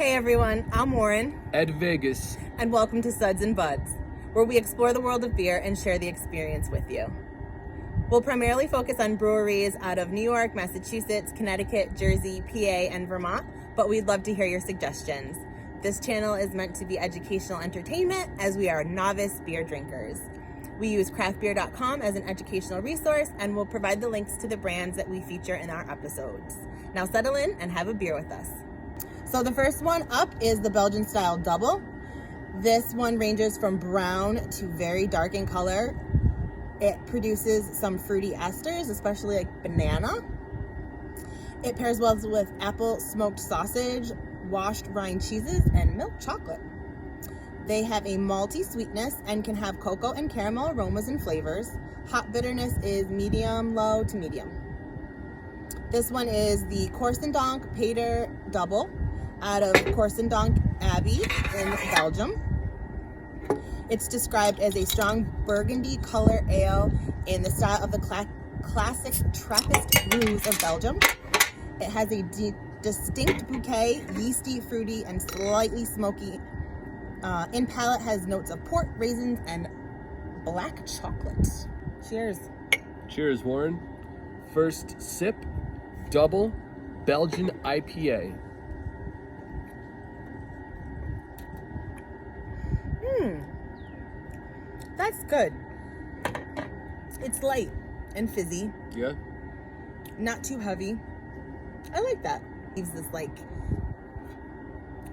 Hey everyone, I'm Warren. Ed Vegas. And welcome to Suds and Buds, where we explore the world of beer and share the experience with you. We'll primarily focus on breweries out of New York, Massachusetts, Connecticut, Jersey, PA, and Vermont, but we'd love to hear your suggestions. This channel is meant to be educational entertainment as we are novice beer drinkers. We use craftbeer.com as an educational resource and we'll provide the links to the brands that we feature in our episodes. Now settle in and have a beer with us. So the first one up is the Belgian style Dubble. This one ranges from brown to very dark in color. It produces some fruity esters, especially like banana. It pairs well with apple smoked sausage, washed rind cheeses, and milk chocolate. They have a malty sweetness and can have cocoa and caramel aromas and flavors. Hop bitterness is medium, low to medium. This one is the Corsendonk Peter Dubble out of Corsendonk Abbey in Belgium. It's described as a strong burgundy color ale in the style of the classic Trappist brews of Belgium. It has a distinct bouquet, yeasty, fruity, and slightly smoky. In palate has notes of port, raisins, and black chocolate. Cheers. Cheers, Warren. First sip, Dubble, Belgian IPA. That's good. It's light and fizzy. Yeah. Not too heavy. I like that. Leaves this like,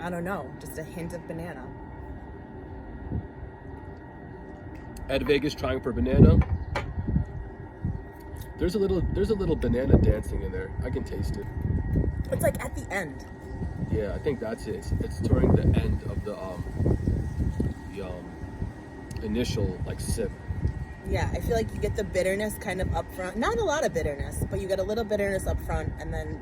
I don't know, just a hint of banana. Ed Vegas trying for banana. There's a little banana dancing in there. I can taste it. It's like at the end. Yeah, I think that's it. It's during the end of the initial like sip. Yeah, I feel like you get the bitterness kind of up front. Not a lot of bitterness, but you get a little bitterness up front, and then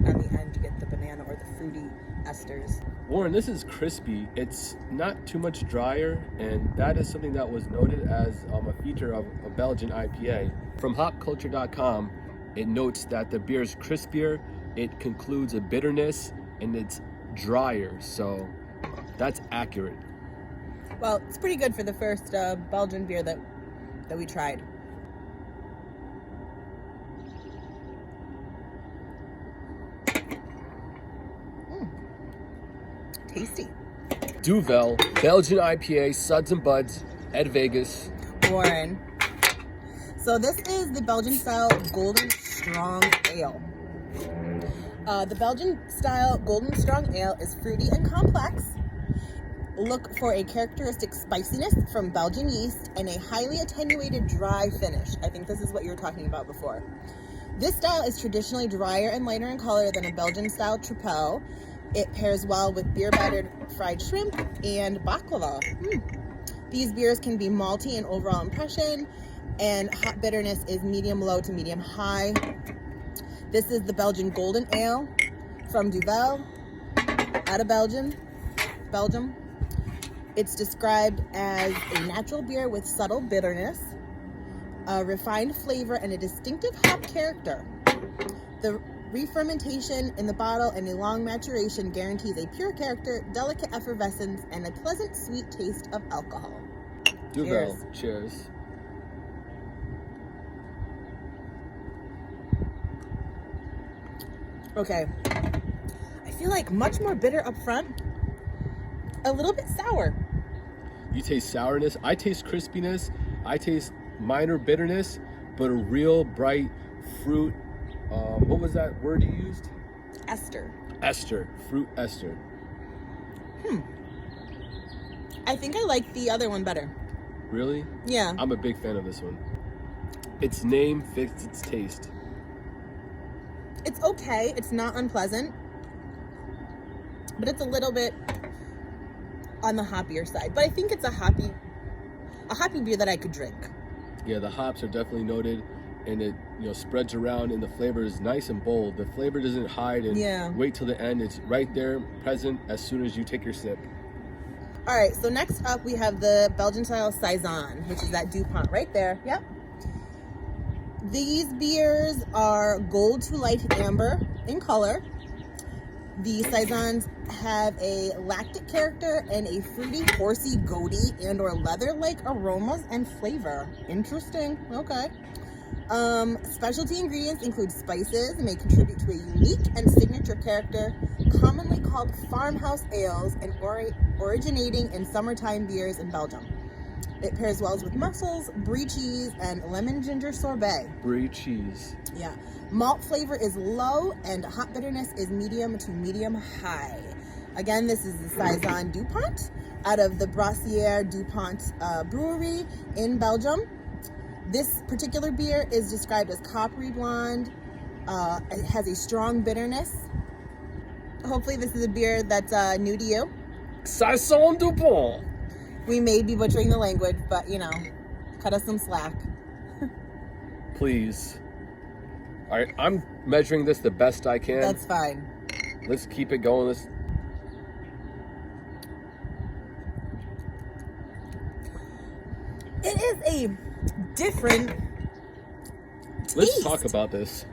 on the end you get the banana or the fruity esters. Warren, this is crispy. It's not too much drier, and that is something that was noted as a feature of a Belgian IPA. From hopculture.com, it notes that the beer is crispier, it concludes a bitterness, and it's drier, so that's accurate. Well, it's pretty good for the first Belgian beer that we tried. Tasty. Duvel, Belgian IPA, Suds and Buds, Ed Vegas. Warren. So this is the Belgian style Golden Strong Ale. The Belgian style Golden Strong Ale is fruity and complex. Look for a characteristic spiciness from Belgian yeast and a highly attenuated dry finish. I think this is what you were talking about before. This style is traditionally drier and lighter in color than a Belgian style Tripel. It pairs well with beer battered fried shrimp and baklava. These beers can be malty in overall impression, and hop bitterness is medium low to medium high. This is the Belgian Golden Ale from Duvel out of Belgium. It's described as a natural beer with subtle bitterness, a refined flavor, and a distinctive hop character. The re-fermentation in the bottle and a long maturation guarantees a pure character, delicate effervescence, and a pleasant sweet taste of alcohol. Duvel, cheers. Okay, I feel like much more bitter up front, a little bit sour. You taste sourness, I taste crispiness, I taste minor bitterness, but a real bright fruit. What was that word you used? Ester. Ester, fruit ester. I think I like the other one better. Really? Yeah. I'm a big fan of this one. Its name fits its taste. It's okay, it's not unpleasant, but it's a little bit on the hoppier side. But I think it's a hoppy beer that I could drink. Yeah, the hops are definitely noted, and it spreads around, and the flavor is nice and bold. The flavor doesn't hide and wait till the end. It's right there, present as soon as you take your sip. All right, so next up we have the Belgian style Saison, which is that Dupont right there. Yep. These beers are gold to light amber in color. The Saisons have a lactic character and a fruity, horsey, goaty, and or leather-like aromas and flavor. Interesting. Okay. Specialty ingredients include spices and may contribute to a unique and signature character, commonly called farmhouse ales and originating in summertime beers in Belgium. It pairs well with mussels, brie cheese, and lemon ginger sorbet. Brie cheese. Yeah. Malt flavor is low and hop bitterness is medium to medium high. Again, this is the Saison Dupont out of the Brasserie Dupont Brewery in Belgium. This particular beer is described as coppery blonde. It has a strong bitterness. Hopefully this is a beer that's new to you. Saison Dupont. We may be butchering the language, but you know, cut us some slack. Please. All right, I'm measuring this the best I can. That's fine. Let's keep it going. It is a different taste. Let's talk about this.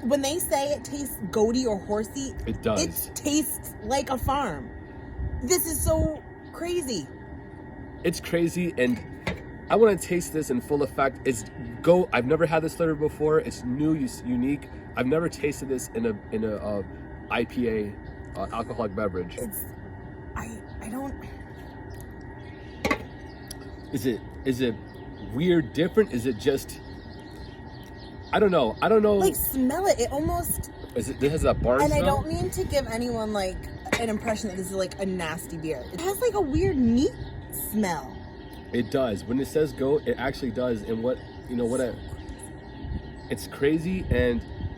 When they say it tastes goaty or horsey, It does. It tastes like a farm. This is so crazy. It's crazy, and I want to taste this in full effect. I've never had this flavor before. It's new, unique. I've never tasted this in a IPA alcoholic beverage. I don't. Is it weird, different? Is it just? I don't know. Like, smell it. It almost. It has that barn And smell? I don't mean to give anyone like an impression that this is like a nasty beer. It has like a weird meat smell. It does. When it says goat, it actually does. And it's crazy,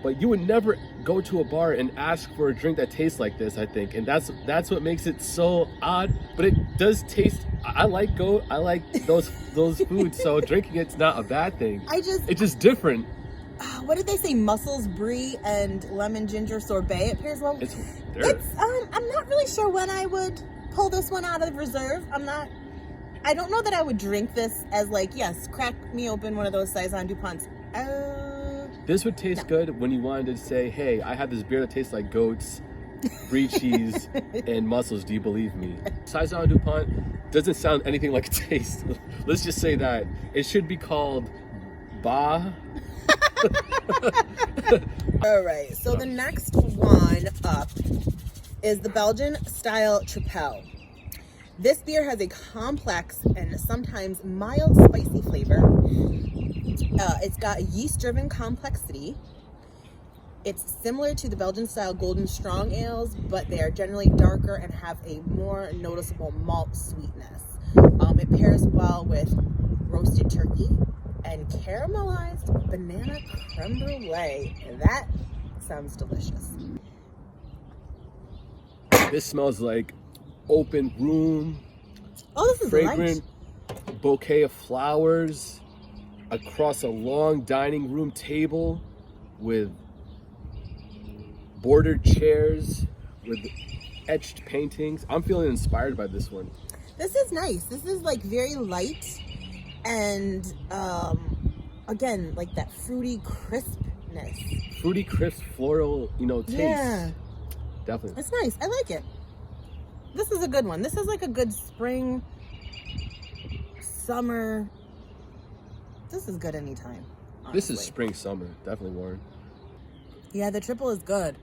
but you would never go to a bar and ask for a drink that tastes like this, I think. And that's what makes it so odd. But it does taste. I like goat. I like those foods. So drinking it's not a bad thing. It's just different. What did they say? Mussels, brie, and lemon ginger sorbet. It pairs well. I'm not really sure when I would pull this one out of reserve. I don't know that I would drink this as like, yes, crack me open one of those Saison Duponts. This would taste good when you wanted to say, hey, I have this beer that tastes like goats, brie cheese, and mussels. Do you believe me? Saison Dupont doesn't sound anything like a taste. Let's just say that. It should be called Ba. All right, so the next one up is the Belgian style Tripel. This beer has a complex and sometimes mild spicy flavor. It's got a yeast-driven complexity. It's similar to the Belgian style golden strong ales, but they are generally darker and have a more noticeable malt sweetness. It pairs well with roasted turkey and caramelized banana creme brulee. That sounds delicious. This smells like open room. Oh, this is fragrant bouquet of flowers across a long dining room table with bordered chairs with etched paintings. I'm feeling inspired by this one. This is nice. This is like very light and again, like that fruity crispness. Fruity crisp floral, taste. Yeah. Definitely. It's nice. I like it. This is a good one. This is like a good spring, summer. This is good anytime. Honestly. This is spring, summer. Definitely, Warren. Yeah, the triple is good.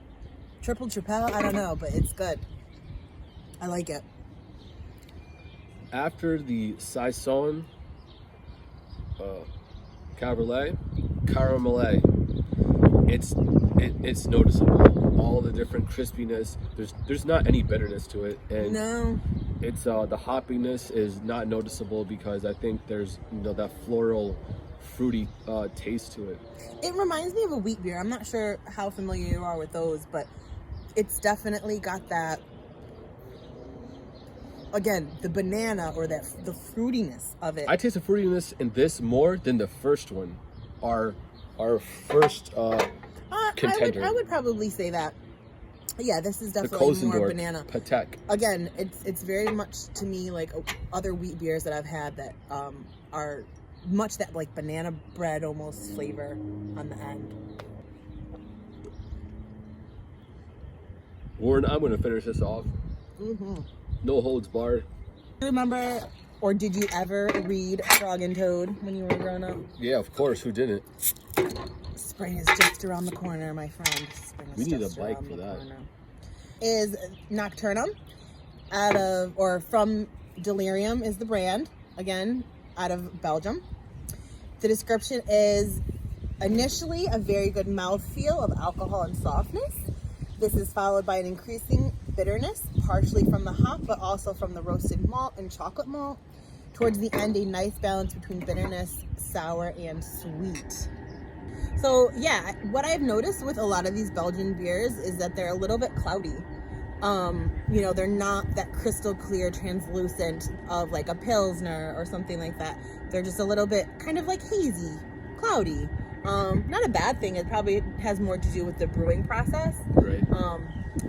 Triple Tripel, I don't know, but it's good. I like it. After the Saison, Karmeliet, it's noticeable. All the different crispiness. There's not any bitterness to it, and no, it's the hoppiness is not noticeable because I think there's that floral, fruity taste to it. It reminds me of a wheat beer. I'm not sure how familiar you are with those, but it's definitely got that. Again, the banana or the fruitiness of it. I taste the fruitiness in this more than the first one. Our first contender. I would probably say that. Yeah, this is definitely more banana. Patek. Again, it's very much to me like other wheat beers that I've had that are much that like banana bread almost flavor on the end. Warren, I'm going to finish this off. No holds barred. Do you remember, or did you ever read Frog and Toad when you were growing up? Yeah, of course. Who didn't? Spring is just around the corner, my friend. Spring is We need a just bike around for the that. corner. Is Nocturnum out of, or from Delirium is the brand, again, out of Belgium. The description is initially a very good mouthfeel of alcohol and softness. This is followed by an increasing bitterness, partially from the hop, but also from the roasted malt and chocolate malt. Towards the end, a nice balance between bitterness, sour, and sweet. So yeah, what I've noticed with a lot of these Belgian beers is that they're a little bit cloudy. You know, they're not that crystal clear, translucent of like a Pilsner or something like that. They're just a little bit kind of like hazy, cloudy. Not a bad thing. It probably has more to do with the brewing process. Right.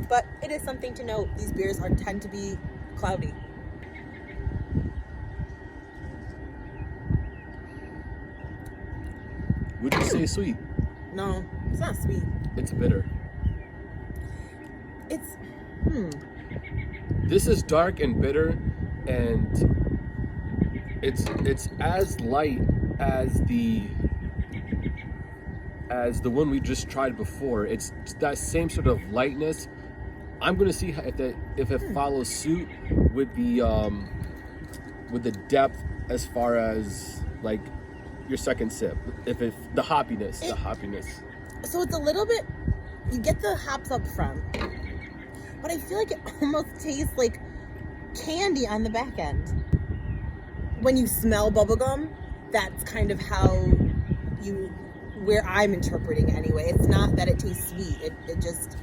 But it is something to note. These beers tend to be cloudy. Would you say sweet? No, it's not sweet. It's bitter. It's, This is dark and bitter, and it's as light as the one we just tried before. It's that same sort of lightness. I'm gonna see if it follows suit with the depth as far as like your second sip. If the hoppiness. So it's a little bit, you get the hops up front, but I feel like it almost tastes like candy on the back end. When you smell bubblegum, that's kind of where I'm interpreting it anyway. It's not that it tastes sweet. It just,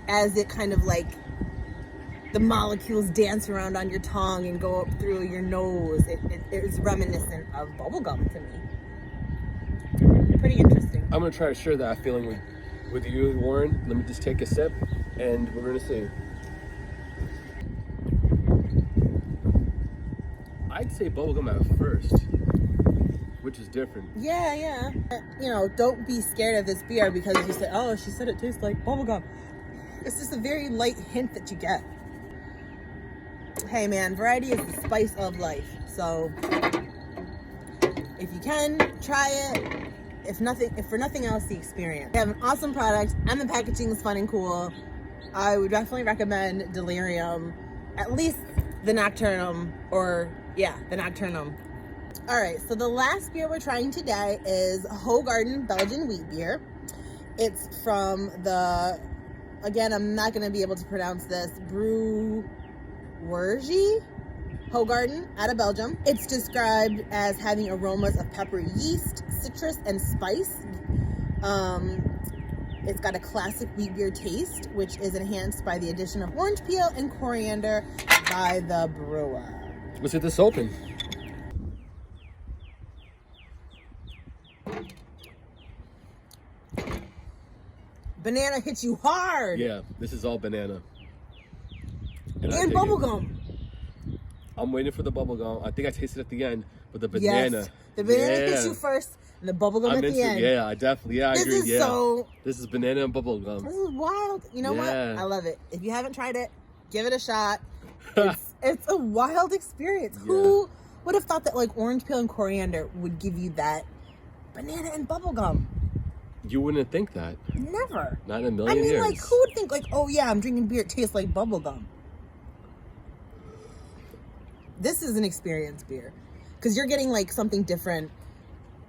as it kind of like, the molecules dance around on your tongue and go up through your nose, it is reminiscent of bubblegum to me. Pretty interesting. I'm gonna try to share that feeling with you, Warren. Let me just take a sip, and we're gonna see. I'd say bubblegum at first, which is different. Yeah. You know, don't be scared of this beer because you said, oh, she said it tastes like bubblegum. It's just a very light hint that you get. Hey man, variety is the spice of life. So if you can, try it. If for nothing else, the experience. They have an awesome product and the packaging is fun and cool. I would definitely recommend Delirium, at least the Nocturnum, the Nocturnum. All right, so the last beer we're trying today is Hoegaarden Belgian wheat beer. It's from again, I'm not going to be able to pronounce this, Brouwerij, Hoegaarden, out of Belgium. It's described as having aromas of peppery yeast, citrus, and spice. It's got a classic wheat beer taste, which is enhanced by the addition of orange peel and coriander by the brewer. Let's get this open. Banana hits you hard. Yeah, this is all banana. And bubblegum. I'm waiting for the bubblegum. I think I tasted it at the end, but the banana. Yes. The banana hits you first, and the bubblegum at the end. Yeah, I definitely, I agree. This is banana and bubblegum. This is wild. You know what? I love it. If you haven't tried it, give it a shot. It's a wild experience. Yeah. Who would have thought that like orange peel and coriander would give you that banana and bubblegum? You wouldn't think that. Never. Not in a million years. Like, who would think like, oh yeah, I'm drinking beer, it tastes like bubblegum? This is an experience beer. Because you're getting like something different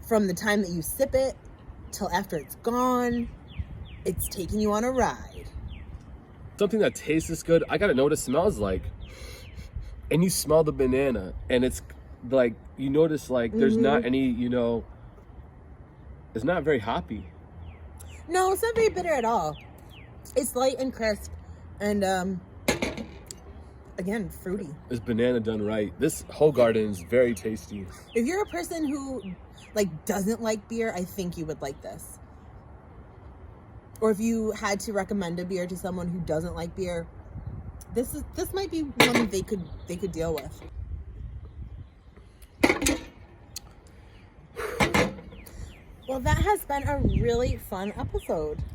from the time that you sip it till after it's gone. It's taking you on a ride. Something that tastes this good, I gotta know what it smells like. And you smell the banana, and it's like, you notice like there's not any, it's not very hoppy. No, it's not very bitter at all. It's light and crisp, and again, fruity. It's banana done right. This Hoegaarden is very tasty. If you're a person who like doesn't like beer, I think you would like this. Or if you had to recommend a beer to someone who doesn't like beer, this might be one they could deal with. Well, that has been a really fun episode.